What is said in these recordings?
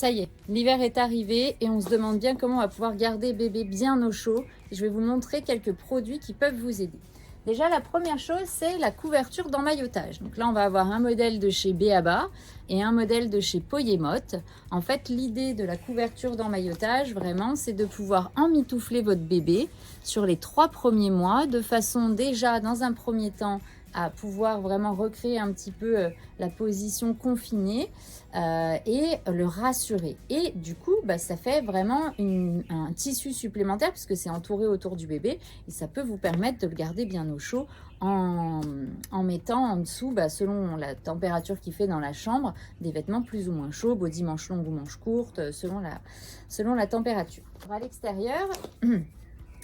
Ça y est, l'hiver est arrivé et on se demande bien comment on va pouvoir garder bébé bien au chaud. Je vais vous montrer quelques produits qui peuvent vous aider. Déjà, la première chose, c'est la couverture d'emmaillotage. Donc là, on va avoir un modèle de chez Béaba et un modèle de chez Poyemote. En fait, l'idée de la couverture d'emmaillotage, vraiment, c'est de pouvoir emmitoufler votre bébé sur les 3 premiers mois, de façon déjà, dans un premier temps, à pouvoir vraiment recréer un petit peu la position confinée et le rassurer. Et du coup, ça fait vraiment un tissu supplémentaire puisque c'est entouré autour du bébé et ça peut vous permettre de le garder bien au chaud en mettant en dessous, selon la température qu'il fait dans la chambre, des vêtements plus ou moins chauds, body manches longues ou manches courtes, selon la température. À l'extérieur,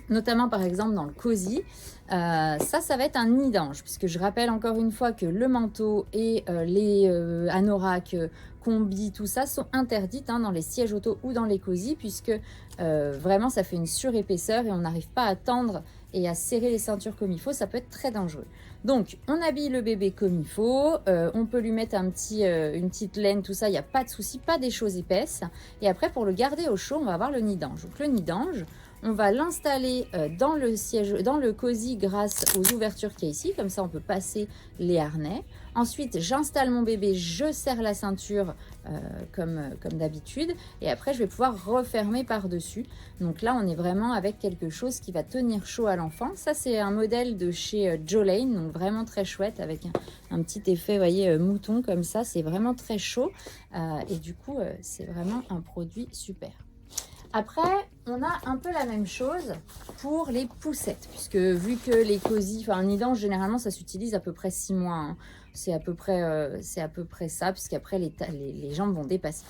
notamment par exemple dans le cosy, ça va être un nid d'ange, puisque je rappelle encore une fois que le manteau et les anoraks, combis, tout ça sont interdites dans les sièges auto ou dans les cosy, puisque vraiment ça fait une surépaisseur et on n'arrive pas à tendre et à serrer les ceintures comme il faut, ça peut être très dangereux. Donc on habille le bébé comme il faut, on peut lui mettre une petite laine, tout ça, il n'y a pas de souci, pas des choses épaisses. Et après pour le garder au chaud, on va avoir le nid d'ange. Donc le nid d'ange, on va l'installer dans le cosy grâce aux ouvertures qu'il y a ici. Comme ça, on peut passer les harnais. Ensuite, j'installe mon bébé, je serre la ceinture comme d'habitude. Et après, je vais pouvoir refermer par-dessus. Donc là, on est vraiment avec quelque chose qui va tenir chaud à l'enfant. Ça, c'est un modèle de chez Jolane, donc vraiment très chouette avec un petit effet, vous voyez, mouton comme ça. C'est vraiment très chaud. Et du coup, c'est vraiment un produit super. Après, on a un peu la même chose pour les poussettes, puisque vu que les cosy, un nid d'ange, généralement, ça s'utilise à peu près 6 mois. C'est à peu près ça, puisqu'après, les jambes vont dépasser.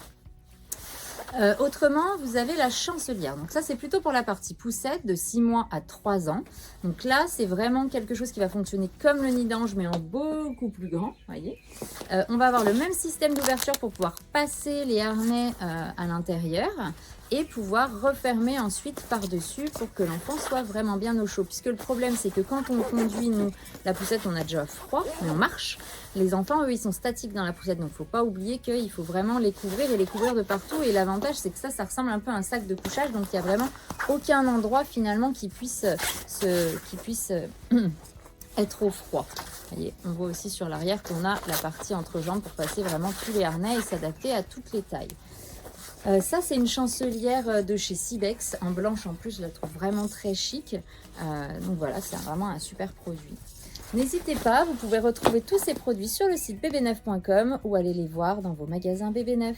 Autrement, vous avez la chancelière. Donc ça, c'est plutôt pour la partie poussette de 6 mois à 3 ans. Donc là, c'est vraiment quelque chose qui va fonctionner comme le nid d'ange, mais en beaucoup plus grand, voyez. On va avoir le même système d'ouverture pour pouvoir passer les harnais à l'intérieur et pouvoir refermer ensuite par-dessus pour que l'enfant soit vraiment bien au chaud. Puisque le problème, c'est que quand on conduit, nous, la poussette, on a déjà froid, mais on marche. Les enfants, eux, ils sont statiques dans la poussette, donc il ne faut pas oublier qu'il faut vraiment les couvrir et les couvrir de partout. Et l'avantage, c'est que ça ressemble un peu à un sac de couchage, donc il n'y a vraiment aucun endroit finalement qui puisse être au froid. Voyez, on voit aussi sur l'arrière qu'on a la partie entre jambes pour passer vraiment tous les harnais et s'adapter à toutes les tailles. Ça, c'est une chancelière de chez Cibex, en blanche en plus, je la trouve vraiment très chic. Donc voilà, c'est vraiment un super produit. N'hésitez pas, vous pouvez retrouver tous ces produits sur le site bb9.com ou aller les voir dans vos magasins BB9.